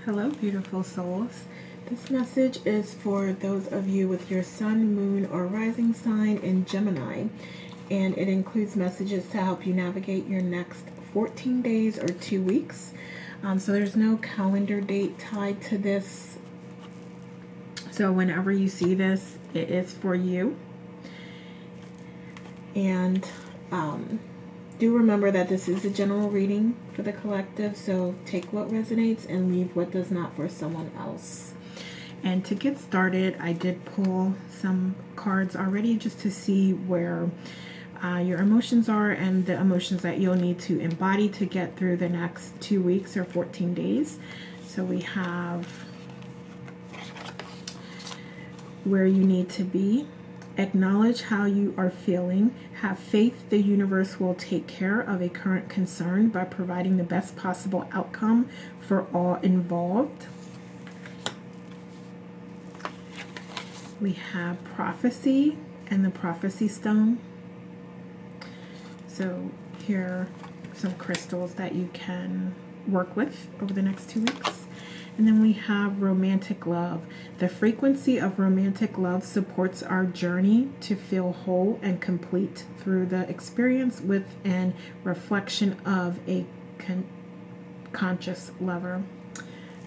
Hello, beautiful souls. This message is for those of you with your sun, moon, or rising sign in Gemini, and it includes messages to help you navigate your next 14 days or 2 weeks. So there's no calendar date tied to this. So whenever you see this, it is for you. And do remember that this is a general reading for the collective, so take what resonates and leave what does not for someone else. And to get started, I did pull some cards already just to see where your emotions are and the emotions that you'll need to embody to get through the next 2 weeks or 14 days. So we have where you need to be. Acknowledge how you are feeling. Have faith the universe will take care of a current concern by providing the best possible outcome for all involved. We have prophecy and the prophecy stone. So here are some crystals that you can work with over the next 2 weeks. And then we have romantic love. The frequency of romantic love supports our journey to feel whole and complete through the experience with and reflection of a conscious lover.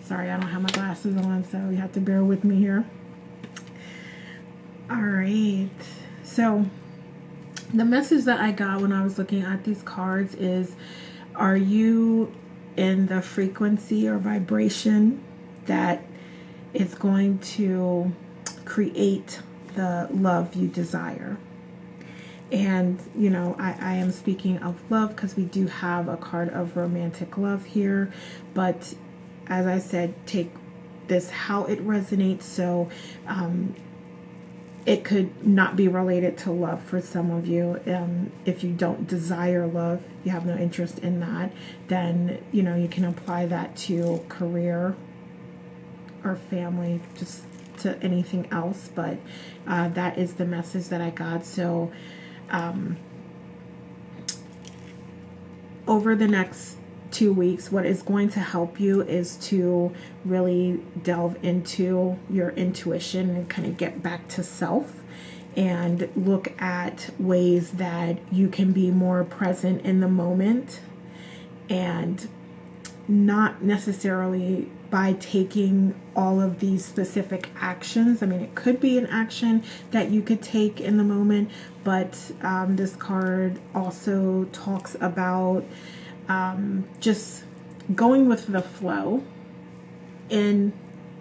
Sorry, I don't have my glasses on, so you have to bear with me here. All right. So the message that I got when I was looking at these cards is, are you in the frequency or vibration that is going to create the love you desire? And you know, I am speaking of love because we do have a card of romantic love here, but as I said, take this how it resonates. So it could not be related to love for some of you. If you don't desire love, you have no interest in that, then, you know, you can apply that to career or family, just to anything else. But that is the message that I got. So over the next 2 weeks, what is going to help you is to really delve into your intuition and kind of get back to self and look at ways that you can be more present in the moment, and not necessarily by taking all of these specific actions. I mean, it could be an action that you could take in the moment, but this card also talks about just going with the flow in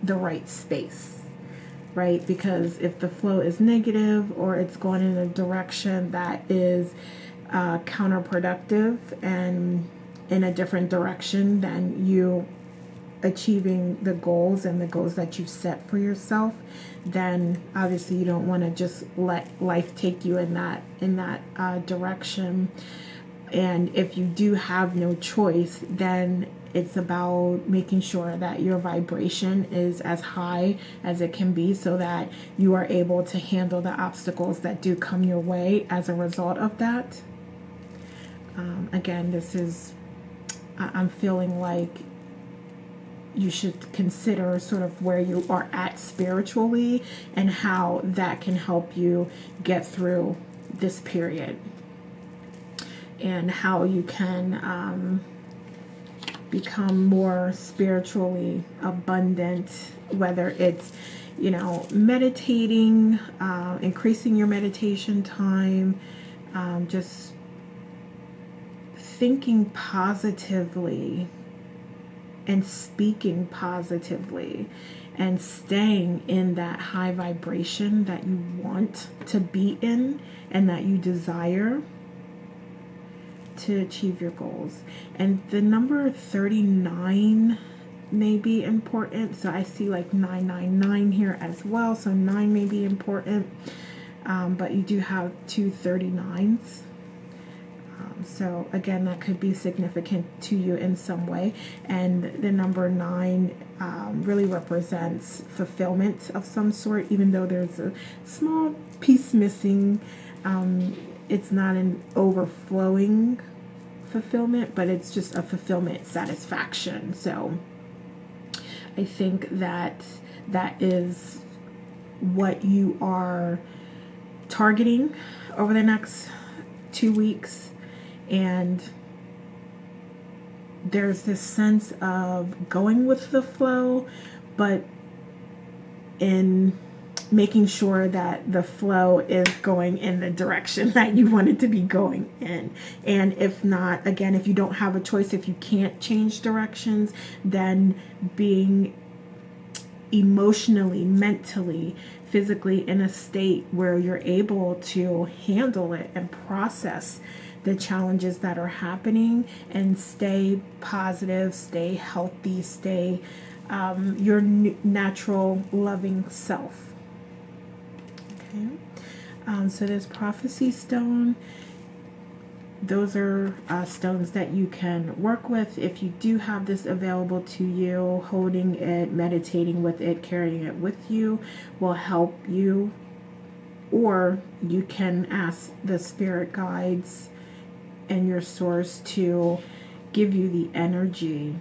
the right space, right? Because if the flow is negative or it's going in a direction that is counterproductive and in a different direction than you achieving the goals and the goals that you've set for yourself, then obviously you don't want to just let life take you in that direction. And if you do have no choice, then it's about making sure that your vibration is as high as it can be so that you are able to handle the obstacles that do come your way as a result of that. Again, I'm feeling like you should consider sort of where you are at spiritually and how that can help you get through this period, and how you can become more spiritually abundant, whether it's, you know, meditating, increasing your meditation time, just thinking positively and speaking positively and staying in that high vibration that you want to be in and that you desire to achieve your goals. And the number 39 may be important. So I see like 999 here as well. So 9 may be important. But you do have 2 39s. So again, that could be significant to you in some way. And the number 9 really represents fulfillment of some sort, even though there's a small piece missing. It's not an overflowing fulfillment, but it's just a fulfillment satisfaction. So I think that that is what you are targeting over the next 2 weeks. And there's this sense of going with the flow, but in making sure that the flow is going in the direction that you want it to be going in. And if not, again, if you don't have a choice, if you can't change directions, then being emotionally, mentally, physically in a state where you're able to handle it and process the challenges that are happening and stay positive, stay healthy, stay your natural loving self. Okay, so there's prophecy stone. Those are stones that you can work with. If you do have this available to you, holding it, meditating with it, carrying it with you will help you. Or you can ask the spirit guides and your source to give you the energy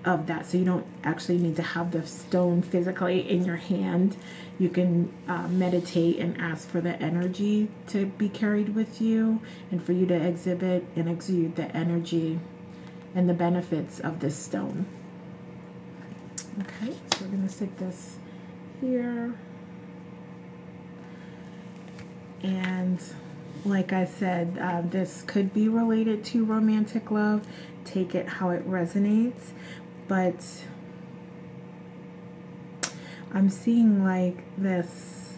of that. So you don't actually need to have the stone physically in your hand. You can meditate and ask for the energy to be carried with you and for you to exhibit and exude the energy and the benefits of this stone. Okay, so we're going to stick this here. And like I said, this could be related to romantic love. Take it how it resonates. But I'm seeing like this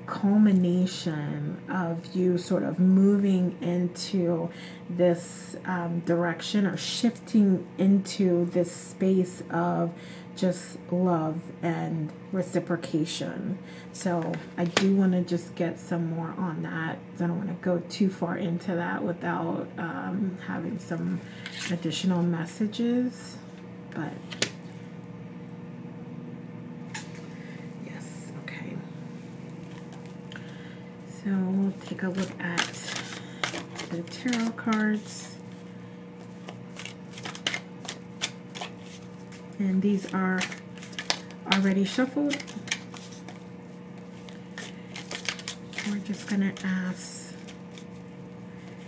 culmination of you sort of moving into this direction or shifting into this space of just love and reciprocation. So I do want to just get some more on that. I don't want to go too far into that without having some additional messages. But yes, okay. So we'll take a look at the tarot cards. And these are already shuffled. We're just going to ask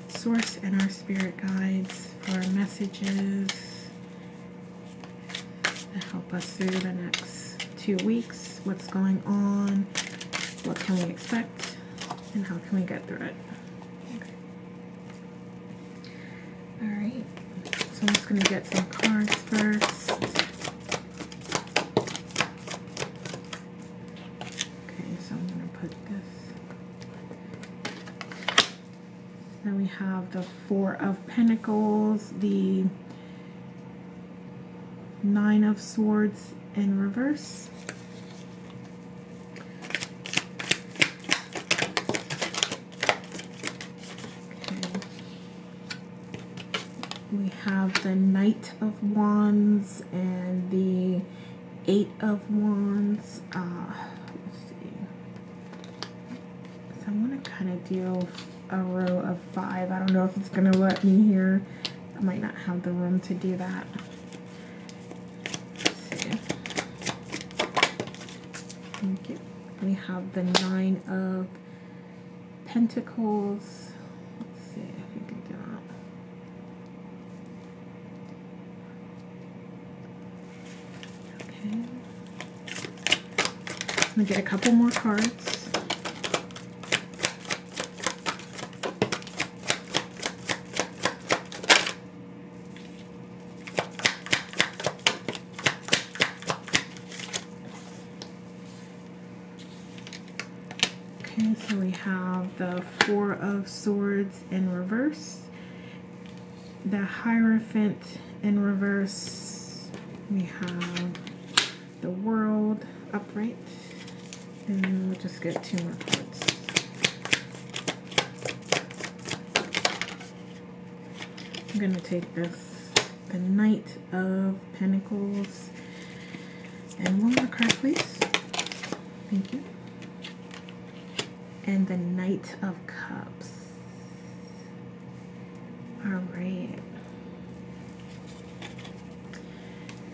Source and our spirit guides for messages to help us through the next 2 weeks. What's going on? What can we expect? And how can we get through it? Okay. All right. So I'm just going to get some cards first. Then we have the Four of Pentacles, the Nine of Swords in reverse. Okay. We have the Knight of Wands and the Eight of Wands. Let's see. So I'm going to kind of do a row of 5. I don't know if it's going to let me here. I might not have the room to do that. Let's see. Thank you. We have the Nine of Pentacles. Let's see if we can do that. Okay. I'm going to get a couple more cards. So we have the Four of Swords in reverse, the Hierophant in reverse, we have the World upright, and we'll just get 2 more cards. I'm going to take this, the Knight of Pentacles, and 1 more card, please. Thank you. And the Knight of Cups. All right.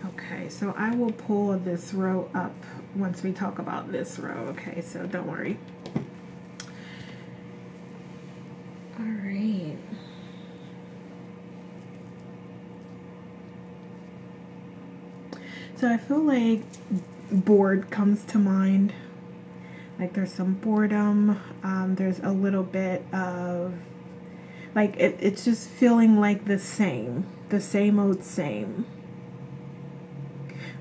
Okay. Okay, so I will pull this row up once we talk about this row. Okay, so don't worry. All right. So I feel like bored comes to mind. Like there's some boredom. There's a little bit of like it's just feeling like the same old same.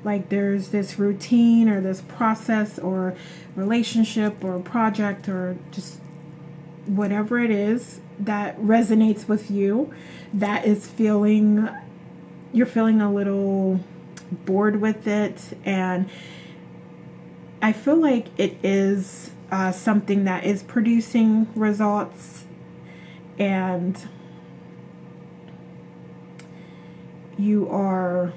Like there's this routine or this process or relationship or project or just whatever it is that resonates with you, that is feeling, you're feeling a little bored with it. And I feel like it is something that is producing results, and you are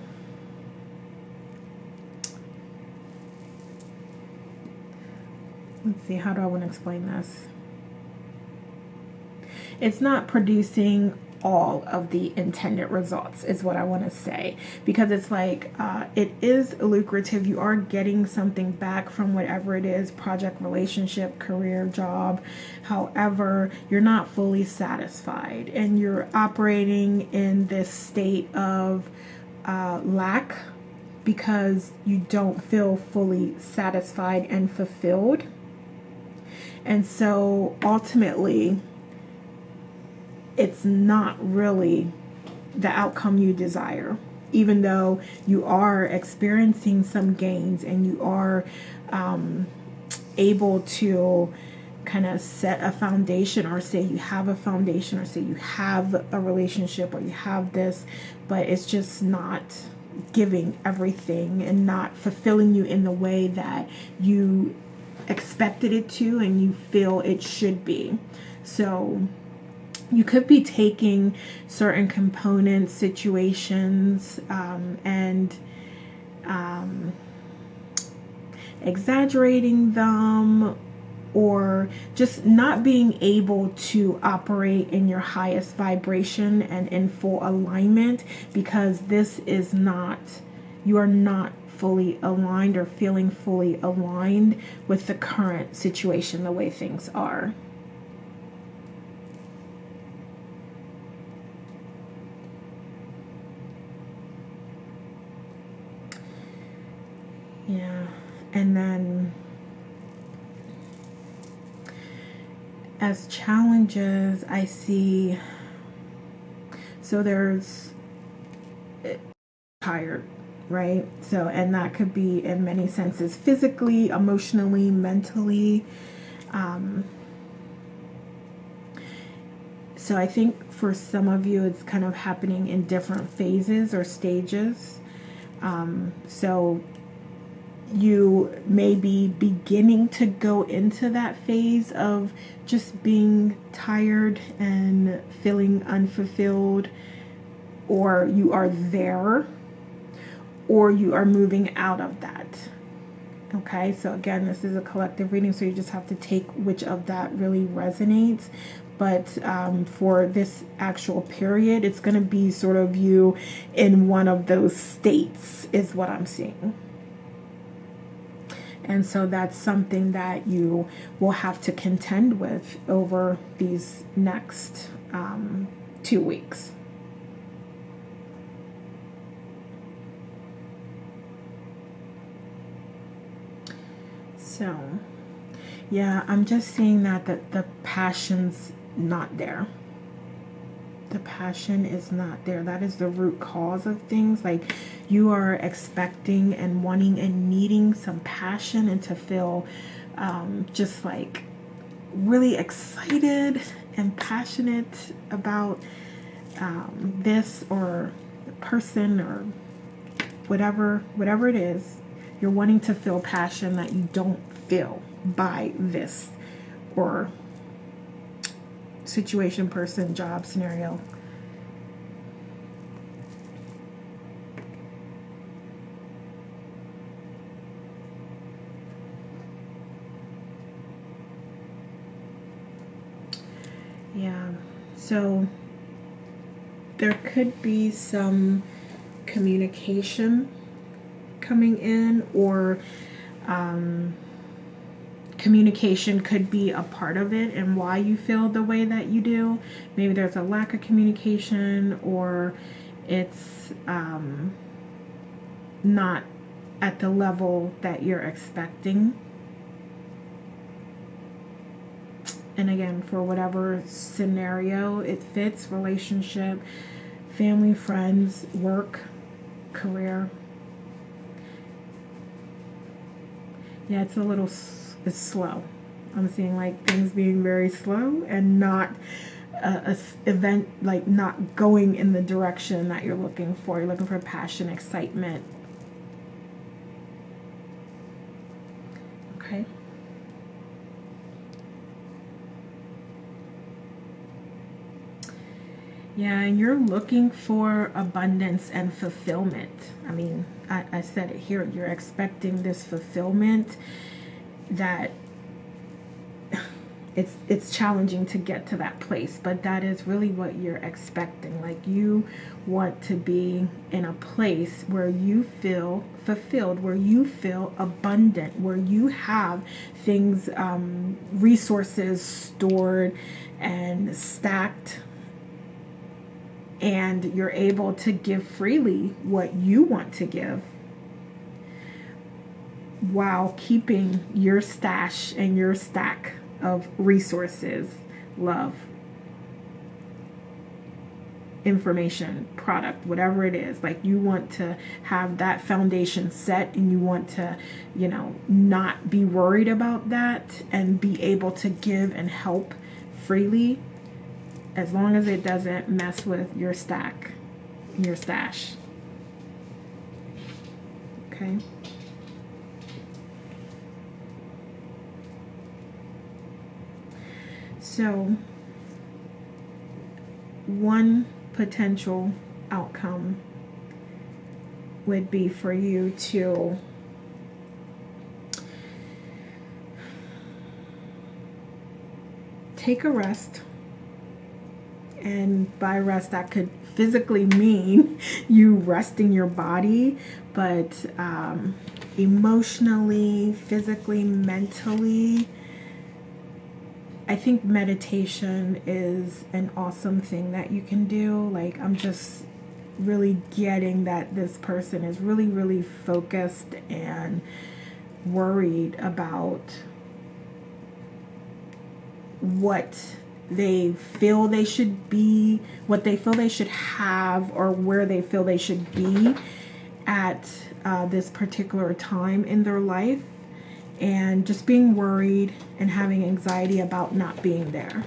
let's see, how do I want to explain this? It's not producing all of the intended results is what I want to say, because it's like it is lucrative. You are getting something back from whatever it is, project, relationship, career, job. However, you're not fully satisfied, and you're operating in this state of lack because you don't feel fully satisfied and fulfilled. And so ultimately, it's not really the outcome you desire, even though you are experiencing some gains and you are able to kind of set a foundation, or say you have a foundation, or say you have a relationship, or you have this, but it's just not giving everything and not fulfilling you in the way that you expected it to and you feel it should be. So you could be taking certain components, situations, and exaggerating them, or just not being able to operate in your highest vibration and in full alignment, because this is not, you are not fully aligned or feeling fully aligned with the current situation, the way things are. Yeah, and then as challenges, I see, so there's tired, right? So, and that could be in many senses, physically, emotionally, mentally. So I think for some of you, it's kind of happening in different phases or stages. So you may be beginning to go into that phase of just being tired and feeling unfulfilled, or you are there, or you are moving out of that. Okay, so again, this is a collective reading, so you just have to take which of that really resonates. But for this actual period, it's going to be sort of you in one of those states is what I'm seeing. And so that's something that you will have to contend with over these next 2 weeks. So, yeah, I'm just seeing that the passion's not there. The passion is not there. That is the root cause of things. Like, you are expecting and wanting and needing some passion, and to feel just like really excited and passionate about this or the person or whatever it is. You're wanting to feel passion that you don't feel by this or situation, person, job, scenario. Yeah, so there could be some communication coming in, or communication could be a part of it and why you feel the way that you do. Maybe there's a lack of communication, or it's not at the level that you're expecting. And again, for whatever scenario it fits, relationship, family, friends, work, career. Yeah, it's a little, it's slow. I'm seeing like things being very slow and not a event, like not going in the direction that you're looking for. You're looking for passion, excitement. Okay. Yeah, and you're looking for abundance and fulfillment. I mean, I said it here. You're expecting this fulfillment that it's challenging to get to that place, but that is really what you're expecting. Like, you want to be in a place where you feel fulfilled, where you feel abundant, where you have things, resources stored and stacked, and you're able to give freely what you want to give, while keeping your stash and your stack of resources, love, information, product, whatever it is. Like, you want to have that foundation set, and you want to, you know, not be worried about that, and be able to give and help freely, as long as it doesn't mess with your stack, your stash. Okay. So, one potential outcome would be for you to take a rest. And by rest, that could physically mean you resting your body, but emotionally, physically, mentally, I think meditation is an awesome thing that you can do. Like, I'm just really getting that this person is really, really focused and worried about what they feel they should be, what they feel they should have, or where they feel they should be at this particular time in their life, and just being worried and having anxiety about not being there.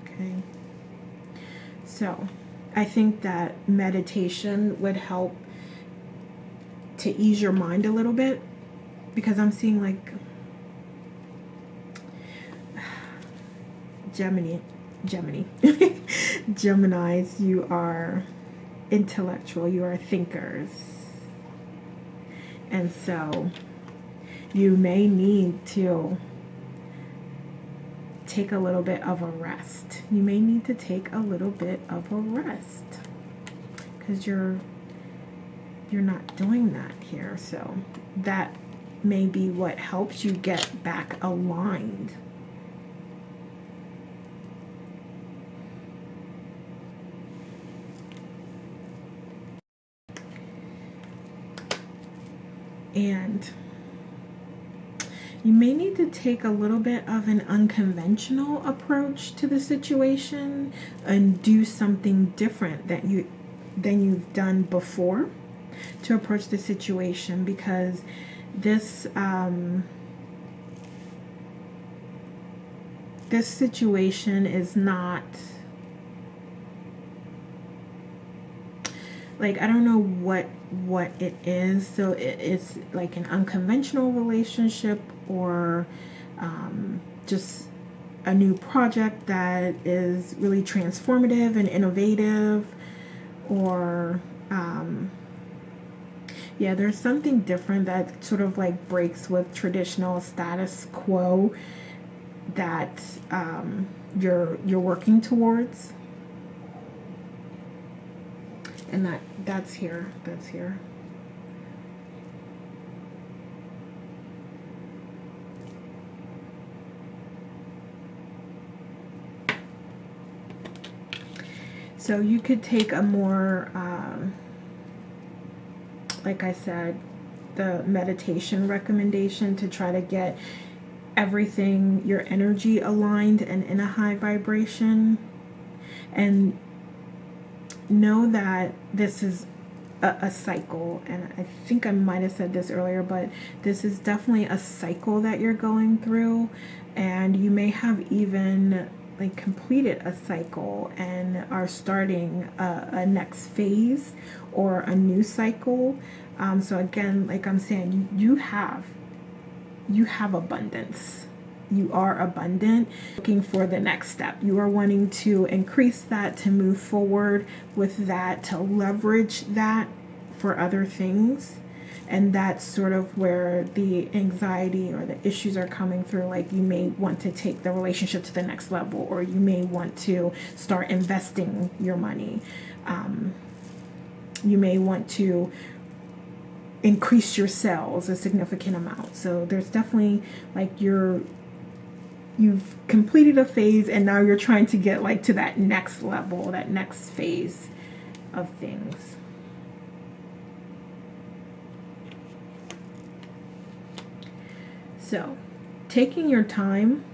Okay. So I think that meditation would help to ease your mind a little bit, because I'm seeing like Gemini. Geminis, you are intellectual, you are thinkers, and so you may need to take a little bit of a rest. You may need to take a little bit of a rest, because you're not doing that here. So that may be what helps you get back aligned. And you may need to take a little bit of an unconventional approach to the situation and do something different than you've done before to approach the situation, because this this situation is not, like, I don't know what it is. So it's like an unconventional relationship, or just a new project that is really transformative and innovative, or yeah, there's something different that sort of like breaks with traditional status quo that you're working towards. And that's here. That's here. So you could take a more, like I said, the meditation recommendation to try to get everything, your energy aligned and in a high vibration. And know that this is a cycle. And I think I might have said this earlier, but this is definitely a cycle that you're going through. And you may have even like completed a cycle and are starting a next phase or a new cycle. So again, like I'm saying, you have abundance. You are abundant, looking for the next step. You are wanting to increase that, to move forward with that, to leverage that for other things. And that's sort of where the anxiety or the issues are coming through. Like you may want to take the relationship to the next level, or you may want to start investing your money. You may want to increase your sales a significant amount. So there's definitely like you've completed a phase and now you're trying to get like to that next level, that next phase of things. So taking your time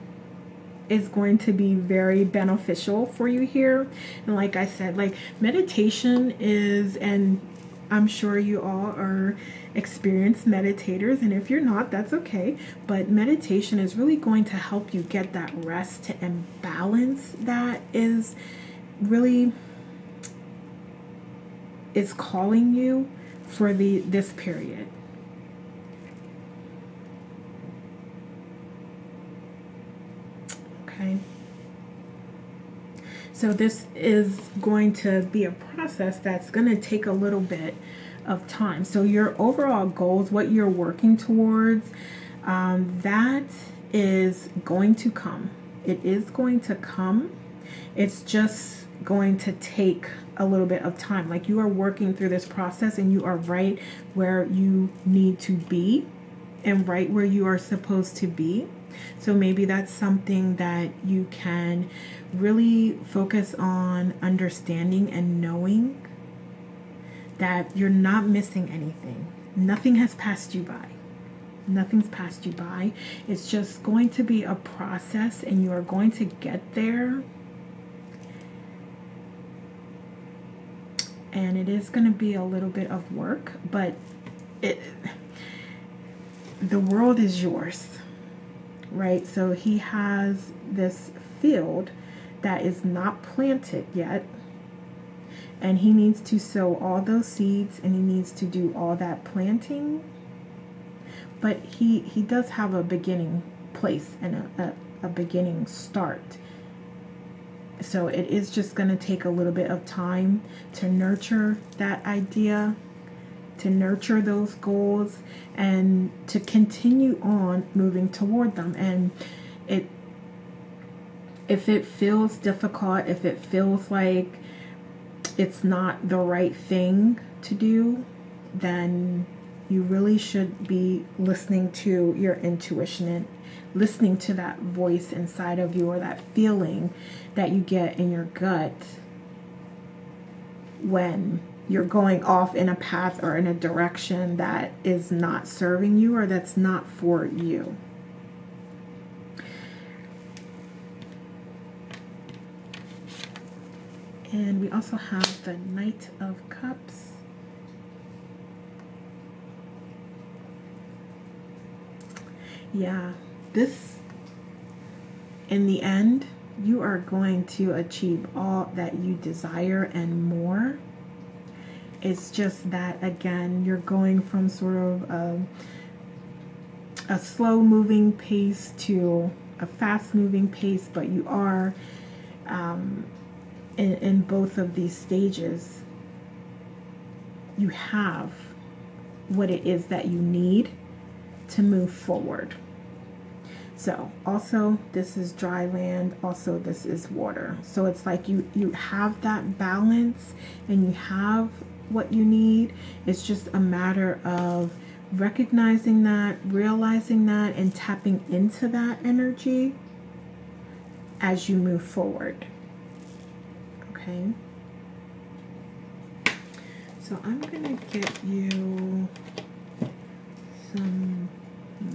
is going to be very beneficial for you here. And like I said, like meditation is, and I'm sure you all are experienced meditators, and if you're not, that's okay. But meditation is really going to help you get that rest and balance that is really is calling you for this period. Okay. So this is going to be a process that's going to take a little bit of time. So your overall goals, what you're working towards, that is going to come. It is going to come. It's just going to take a little bit of time. Like you are working through this process and you are right where you need to be and right where you are supposed to be. So maybe that's something that you can really focus on understanding and knowing that you're not missing anything. Nothing has passed you by. Nothing's passed you by. It's just going to be a process and you are going to get there. And it is going to be a little bit of work, but the world is yours. Right? So he has this field that is not planted yet, and he needs to sow all those seeds and he needs to do all that planting, but he does have a beginning place and a beginning start. So it is just going to take a little bit of time to nurture that idea, to nurture those goals, and to continue on moving toward them. And if it feels difficult, if it feels like it's not the right thing to do, then you really should be listening to your intuition and listening to that voice inside of you, or that feeling that you get in your gut when you're going off in a path or in a direction that is not serving you or that's not for you. And we also have the Knight of Cups. Yeah, this, in the end, you are going to achieve all that you desire and more. It's just that, again, you're going from sort of a slow moving pace to a fast moving pace, but you are in both of these stages. You have what it is that you need to move forward. So also this is dry land, also this is water. So it's like you have that balance and you have what you need. It's just a matter of recognizing that, realizing that, and tapping into that energy as you move forward. Okay. So I'm gonna get you some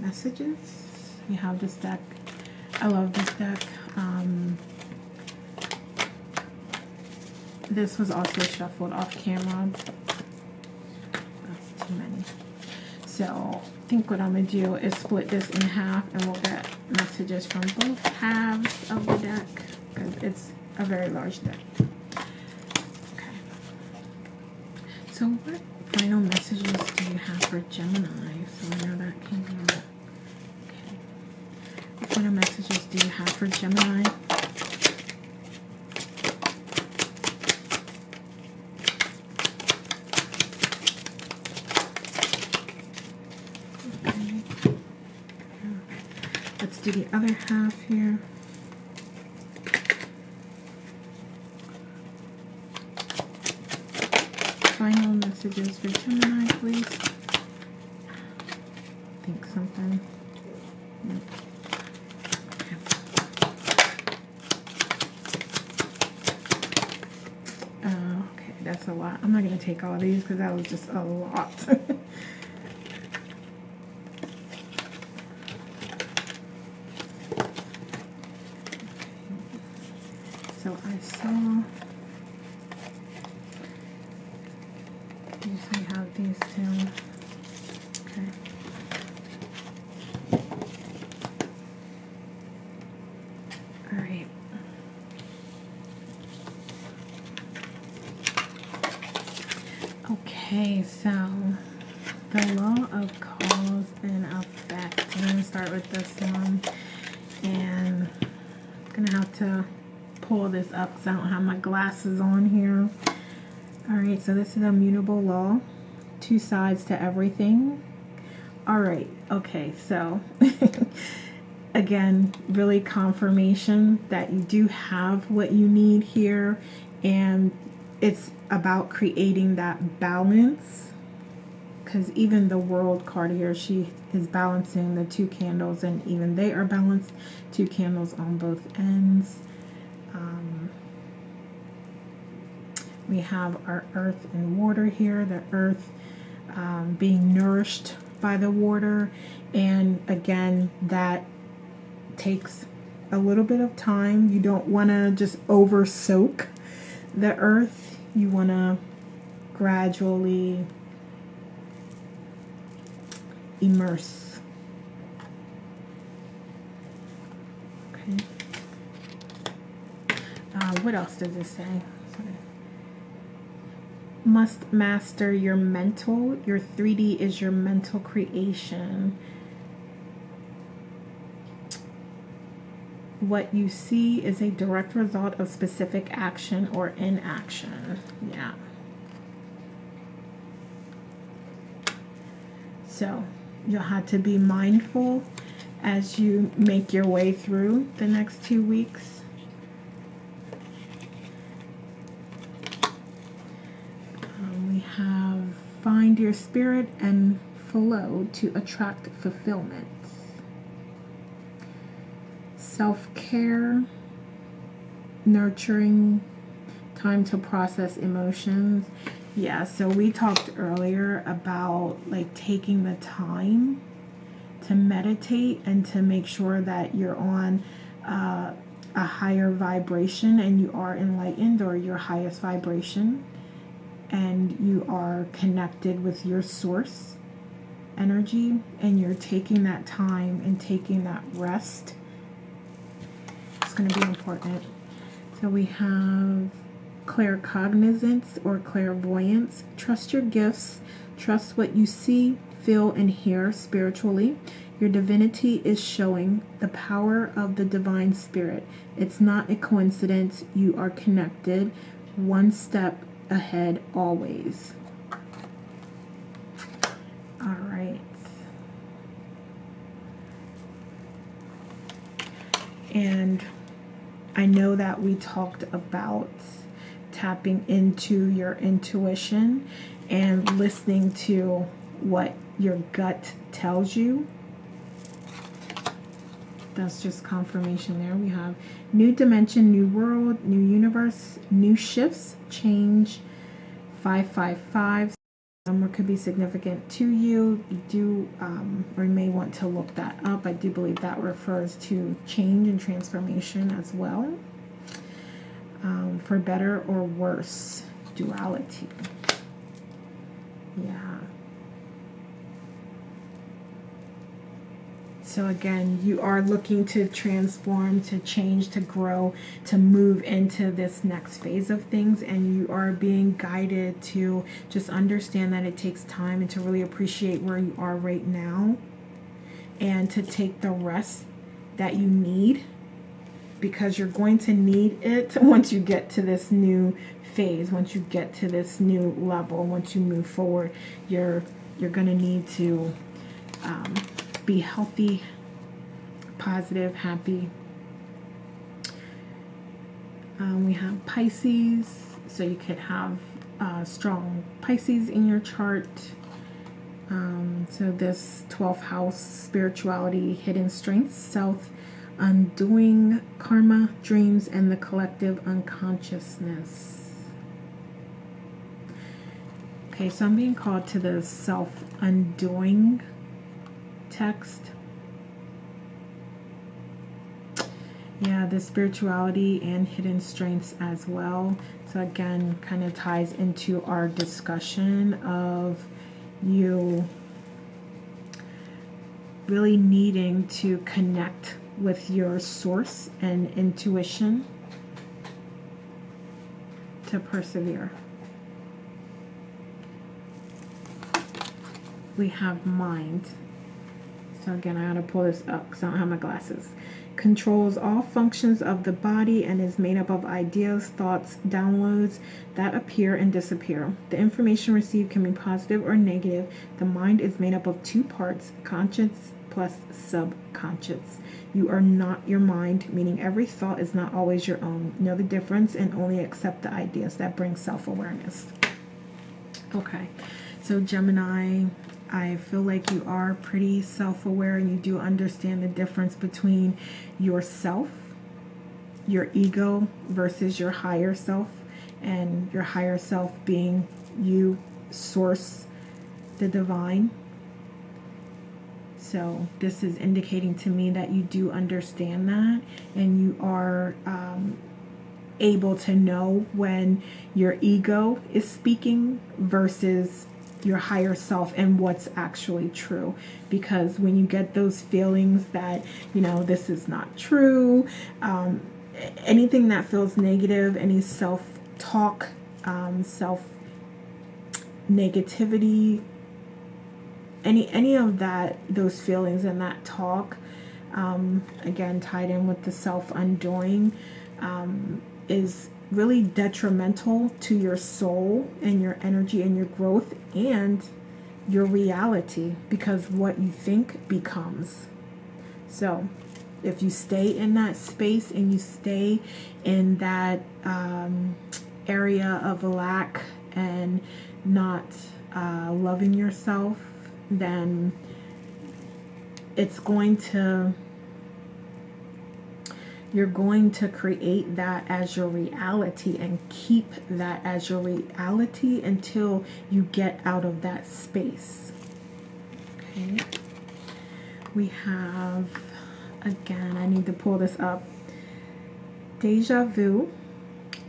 messages. You have this deck. I love this deck. This was also shuffled off camera. That's too many. So I think what I'm gonna do is split this in half, and we'll get messages from both halves of the deck because it's a very large deck. Okay. So what final messages do you have for Gemini? So I know that came out. Okay. What final messages do you have for Gemini? Let's do the other half here. Final messages for Gemini, please. Think something. Nope. Okay. Okay, that's a lot. I'm not going to take all these because that was just a lot. So I saw, usually have these two. Okay. All right. Okay, so the law of cause and effect. I'm going to start with this one, and I'm going to have to pull this up because I don't have my glasses on here. All right, so this is a mutable law, two sides to everything. All right, okay, so again, really confirmation that you do have what you need here, and it's about creating that balance, because even the World card here, she is balancing the two candles, and even they are balanced, two candles on both ends. We have our earth and water here, the earth being nourished by the water, and again, that takes a little bit of time. You don't want to just over soak the earth. You want to gradually immerse. Okay. What else does it say? Sorry. Must master your mental. Your 3D is your mental creation. What you see is a direct result of specific action or inaction. Yeah. So you'll have to be mindful as you make your way through the next 2 weeks. We have find your spirit and flow to attract fulfillment. Self-care, nurturing, time to process emotions. Yeah, so we talked earlier about like taking the time to meditate and to make sure that you're on a higher vibration and you are enlightened, or your highest vibration, and you are connected with your source energy, and you're taking that time and taking that rest. It's going to be important. So we have claircognizance or clairvoyance. Trust your gifts. Trust what you see, feel, and hear spiritually. Your divinity is showing the power of the divine spirit. It's not a coincidence. You are connected, one step ahead always. All right. And I know that we talked about tapping into your intuition and listening to what your gut tells you. That's just confirmation there. We have new dimension, new world, new universe, new shifts, change, 555. Number could be significant to you. You do, or you may want to look that up. I do believe that refers to change and transformation as well. For better or worse, duality. Yeah. So again, you are looking to transform, to change, to grow, to move into this next phase of things, and you are being guided to just understand that it takes time and to really appreciate where you are right now and to take the rest that you need, because you're going to need it once you get to this new phase, once you get to this new level, once you move forward. You're going to need to be healthy, positive, happy. We have Pisces, so you could have strong Pisces in your chart. So this 12th house, spirituality, hidden strengths, self, undoing, karma, dreams, and the collective unconsciousness. Okay, so I'm being called to the self-undoing text. Yeah, the spirituality and hidden strengths as well. So again, kind of ties into our discussion of you really needing to connect with your source and intuition to persevere. We have mind. So again, I gotta pull this up because I don't have my glasses. Controls all functions of the body and is made up of ideas, thoughts, downloads that appear and disappear. The information received can be positive or negative. The mind is made up of two parts, conscious plus subconscious. You are not your mind, meaning every thought is not always your own. Know the difference and only accept the ideas that bring self-awareness. Okay, so Gemini, I feel like you are pretty self-aware and you do understand the difference between yourself, your ego, versus your higher self, and your higher self being you, source, the divine. So this is indicating to me that you do understand that, and you are able to know when your ego is speaking versus your higher self and what's actually true. Because when you get those feelings that, you know, this is not true, anything that feels negative, any self-talk, self-negativity, any of that, those feelings and that talk, again tied in with the self-undoing, is really detrimental to your soul and your energy and your growth and your reality, because what you think becomes. So if you stay in that space and you stay in that area of lack and not loving yourself, then it's going to, you're going to create that as your reality and keep that as your reality until you get out of that space. Okay. We have, again, I need to pull this up. Deja vu.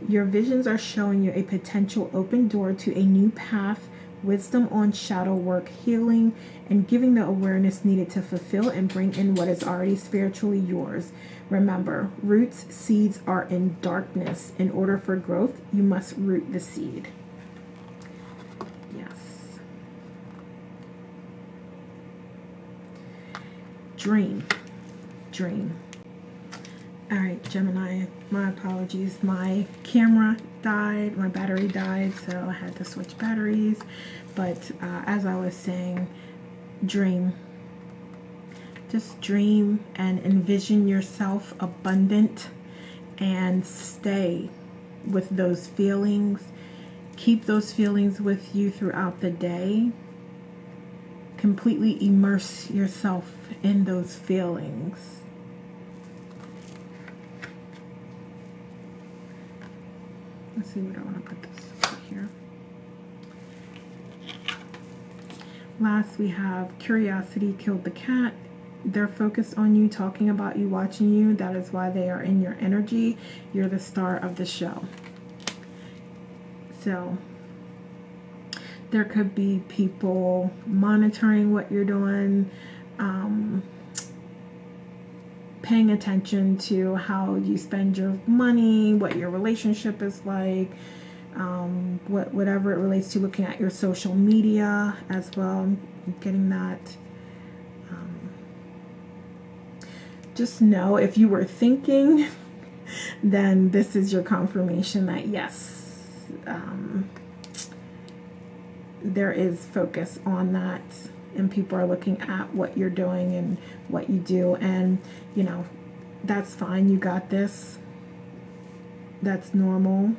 Your visions are showing you a potential open door to a new path, wisdom on shadow work, healing, and giving the awareness needed to fulfill and bring in what is already spiritually yours. Remember, roots, seeds are in darkness. In order for growth, you must root the seed. Yes. Dream. All right, Gemini, my apologies. My camera died, my battery died, so I had to switch batteries. But as I was saying, dream. Just dream and envision yourself abundant and stay with those feelings. Keep those feelings with you throughout the day. Completely immerse yourself in those feelings. Let's see what I want to put this here. Last, we have curiosity killed the cat. They're focused on you, talking about you, watching you. That is why they are in your energy. You're the star of the show. So there could be people monitoring what you're doing, paying attention to how you spend your money, what your relationship is like, whatever it relates to, looking at your social media as well, getting that. Just know, if you were thinking, then this is your confirmation that yes, there is focus on that, and people are looking at what you're doing and what you do, and you know, that's fine. You got this. That's normal.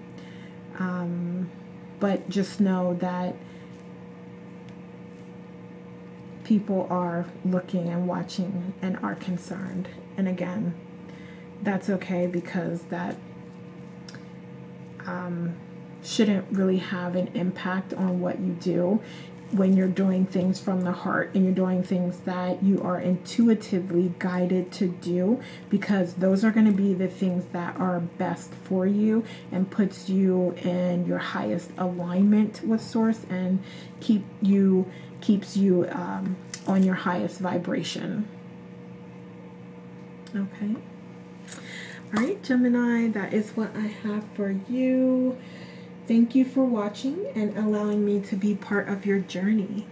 But just know that people are looking and watching and are concerned. And again, that's okay, because that shouldn't really have an impact on what you do when you're doing things from the heart and you're doing things that you are intuitively guided to do, because those are going to be the things that are best for you and puts you in your highest alignment with source and keeps you on your highest vibration. Okay. All right, Gemini, that is what I have for you. Thank you for watching and allowing me to be part of your journey.